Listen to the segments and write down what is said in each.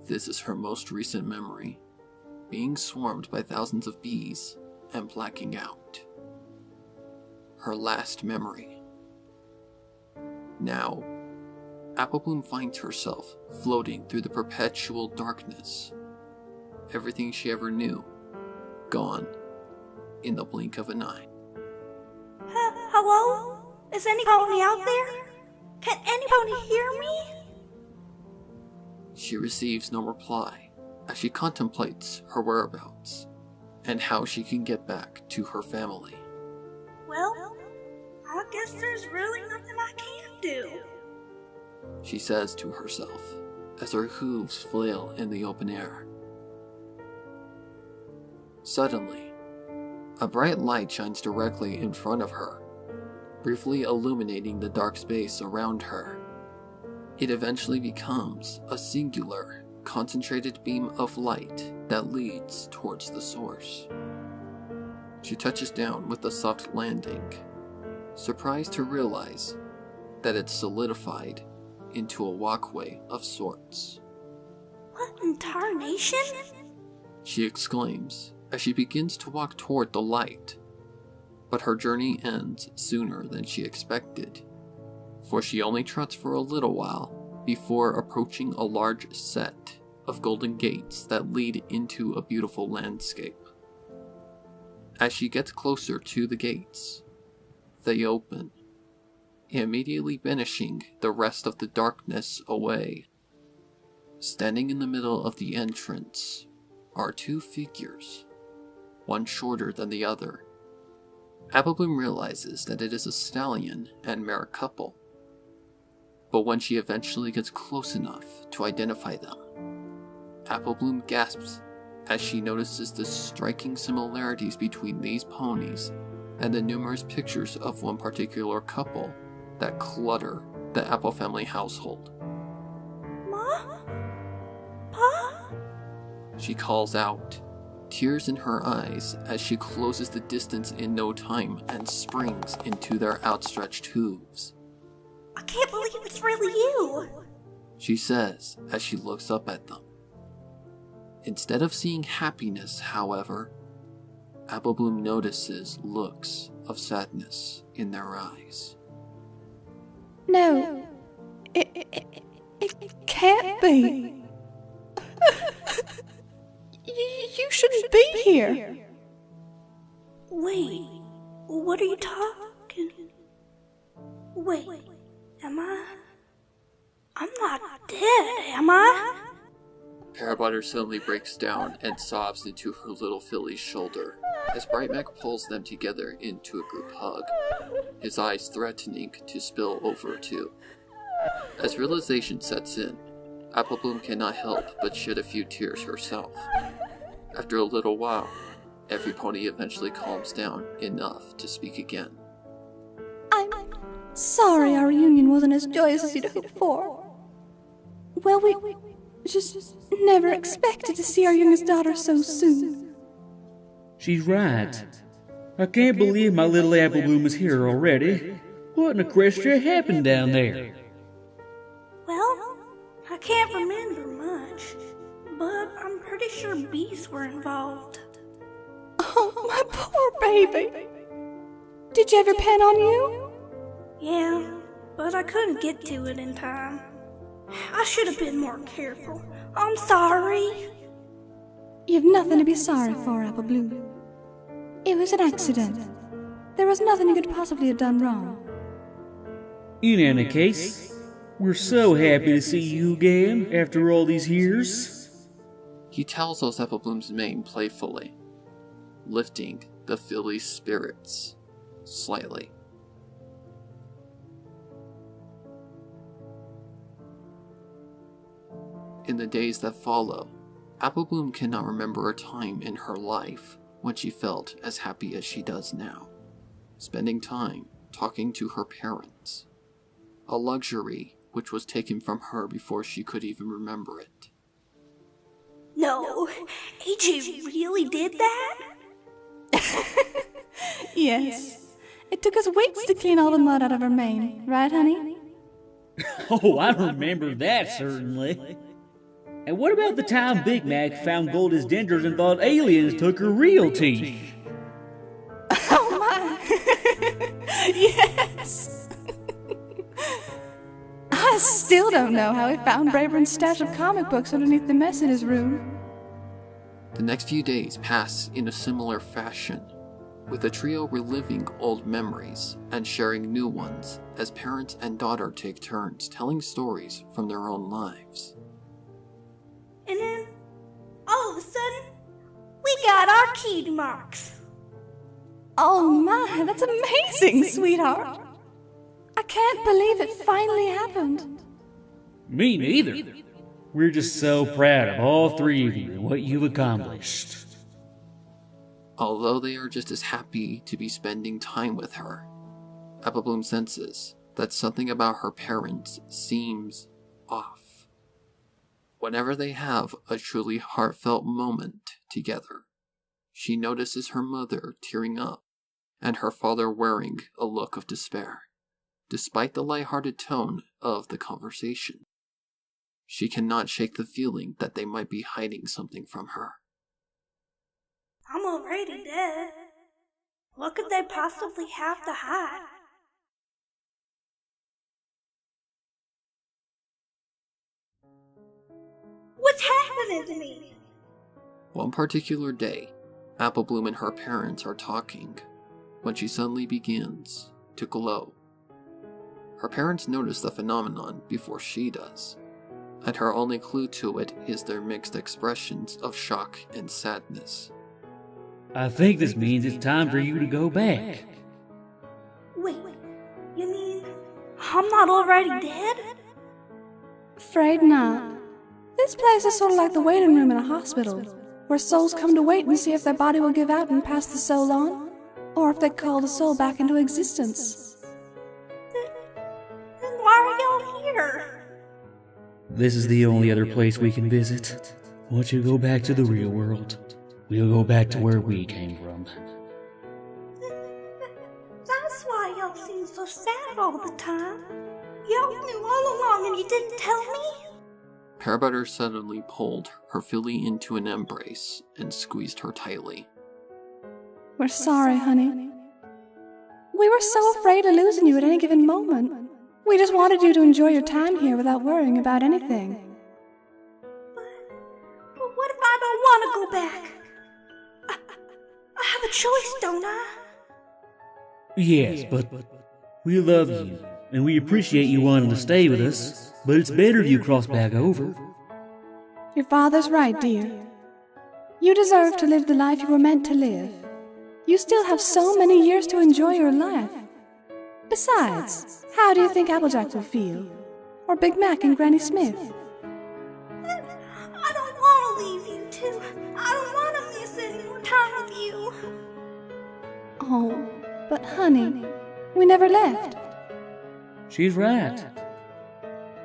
This is her most recent memory, being swarmed by thousands of bees and blacking out. Her last memory. Now, Applebloom finds herself floating through the perpetual darkness. Everything she ever knew, gone in the blink of an eye. Hello? Is any pony out there? Can any pony hear me? She receives no reply as she contemplates her whereabouts and how she can get back to her family. Well, I guess there's really nothing I can do, she says to herself as her hooves flail in the open air. Suddenly, a bright light shines directly in front of her, briefly illuminating the dark space around her. It eventually becomes a singular, concentrated beam of light that leads towards the source. She touches down with a soft landing, surprised to realize that it's solidified into a walkway of sorts. What in tarnation? She exclaims as she begins to walk toward the light, but her journey ends sooner than she expected, for she only trots for a little while before approaching a large set of golden gates that lead into a beautiful landscape. As she gets closer to the gates, they open, immediately banishing the rest of the darkness away. Standing in the middle of the entrance are two figures, one shorter than the other. Applebloom realizes that it is a stallion and mare couple, but when she eventually gets close enough to identify them, Applebloom gasps as she notices the striking similarities between these ponies and the numerous pictures of one particular couple that clutter the Apple family household. Ma? Pa? She calls out, tears in her eyes as she closes the distance in no time and springs into their outstretched hooves. I can't believe it's really you! She says as she looks up at them. Instead of seeing happiness, however, Applebloom notices looks of sadness in their eyes. No, it can't be. You shouldn't be here. Wait, what are you talking? Wait, am I? I'm not dead, am I? Parabutter suddenly breaks down and sobs into her little filly's shoulder as Brightmac pulls them together into a group hug, his eyes threatening to spill over too. As realization sets in, Applebloom cannot help but shed a few tears herself. After a little while, every pony eventually calms down enough to speak again. I'm sorry our reunion wasn't as joyous as you'd hoped for. Well, we just never expected to see our youngest daughter so soon. She's right. I can't believe my little Applebloom is here already. What in the Christia happened down there? Well, I can't remember much, but I'm pretty sure bees were involved. Oh, my poor baby. Did you ever pen on you? Yeah, but I couldn't get to it in time. I should have been more careful. I'm sorry. You've nothing to be sorry for, Applebloom. It was an accident. There was nothing you could possibly have done wrong. In any case, we're so happy to see you again after all these years. He tousles Applebloom's mane playfully, lifting the filly's spirits slightly. In the days that follow, Applebloom cannot remember a time in her life when she felt as happy as she does now, spending time talking to her parents, a luxury which was taken from her before she could even remember it. No, AJ really did that? Yes. It took us weeks to clean all the mud out of her mane, right, honey? Oh, I remember that, certainly. And what about the time Big Mac found Goldie's dentures and thought aliens took her real teeth? Oh my! Yes! I still don't know how he found Brayburn's stash of comic books underneath the mess in his room. The next few days pass in a similar fashion, with the trio reliving old memories and sharing new ones as parents and daughter take turns telling stories from their own lives. And then, all of a sudden, we got our key marks. Oh my, that's amazing, sweetheart. I can't believe it finally happened. Me neither. We're just so proud of all three of you and what you've accomplished. Although they are just as happy to be spending time with her, Apple Bloom senses that something about her parents seems off. Whenever they have a truly heartfelt moment together, she notices her mother tearing up and her father wearing a look of despair, despite the lighthearted tone of the conversation. She cannot shake the feeling that they might be hiding something from her. I'm already dead. What could they possibly have to hide? What's happening to me? One particular day, Apple Bloom and her parents are talking when she suddenly begins to glow. Her parents notice the phenomenon before she does, and her only clue to it is their mixed expressions of shock and sadness. I think this means it's time for you to go back. Wait, you mean I'm not already dead? Afraid not. This place is sort of like the waiting room in a hospital, where souls come to wait and see if their body will give out and pass the soul on, or if they call the soul back into existence. Then why are y'all here? This is the only other place we can visit. Once you go back to the real world, we'll go back to where we came from. That's why y'all seem so sad all the time. Y'all knew all along and you didn't tell me? Pearbutter suddenly pulled her filly into an embrace and squeezed her tightly. We're sorry, honey. We were so afraid of losing you at any given moment. We just wanted you to enjoy your time here without worrying about anything. But what if I don't want to go back? I have a choice, don't I? Yes, but we love you, and we appreciate you wanting to stay with us, but it's better if you cross back over. Your father's right, dear. You deserve to live the life you were meant to live. You still have so many years to enjoy your life. Besides, how do you think Applejack will feel? Or Big Mac and Granny Smith? I don't want to leave you two. I don't want to miss any more time with you. Oh, but honey, we never left. She's right.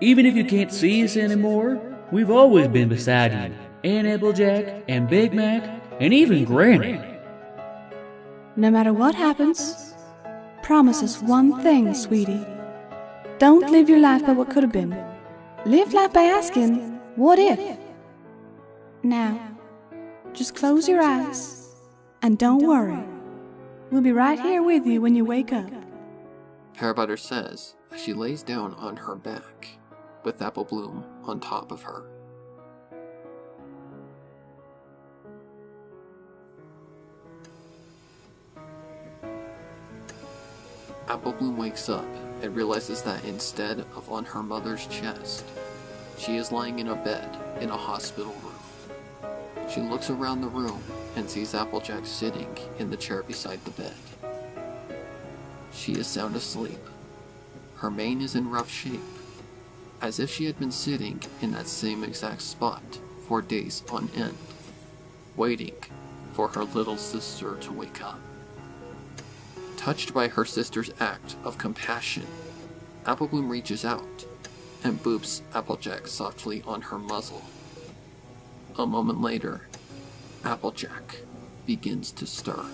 Even if you can't see us anymore, we've always been beside you, and Applejack, and Big Mac, and even Granny. No matter what happens, promise us one thing, sweetie. Don't live your life by what could have been. Live life by asking, what if? Now, just close your eyes, and don't worry. We'll be right here with you when you wake up. Pearbutter says as she lays down on her back, with Apple Bloom on top of her. Apple Bloom wakes up and realizes that instead of on her mother's chest, she is lying in a bed in a hospital room. She looks around the room and sees Applejack sitting in the chair beside the bed. She is sound asleep. Her mane is in rough shape, as if she had been sitting in that same exact spot for days on end, waiting for her little sister to wake up. Touched by her sister's act of compassion, Apple Bloom reaches out and boops Applejack softly on her muzzle. A moment later, Applejack begins to stir.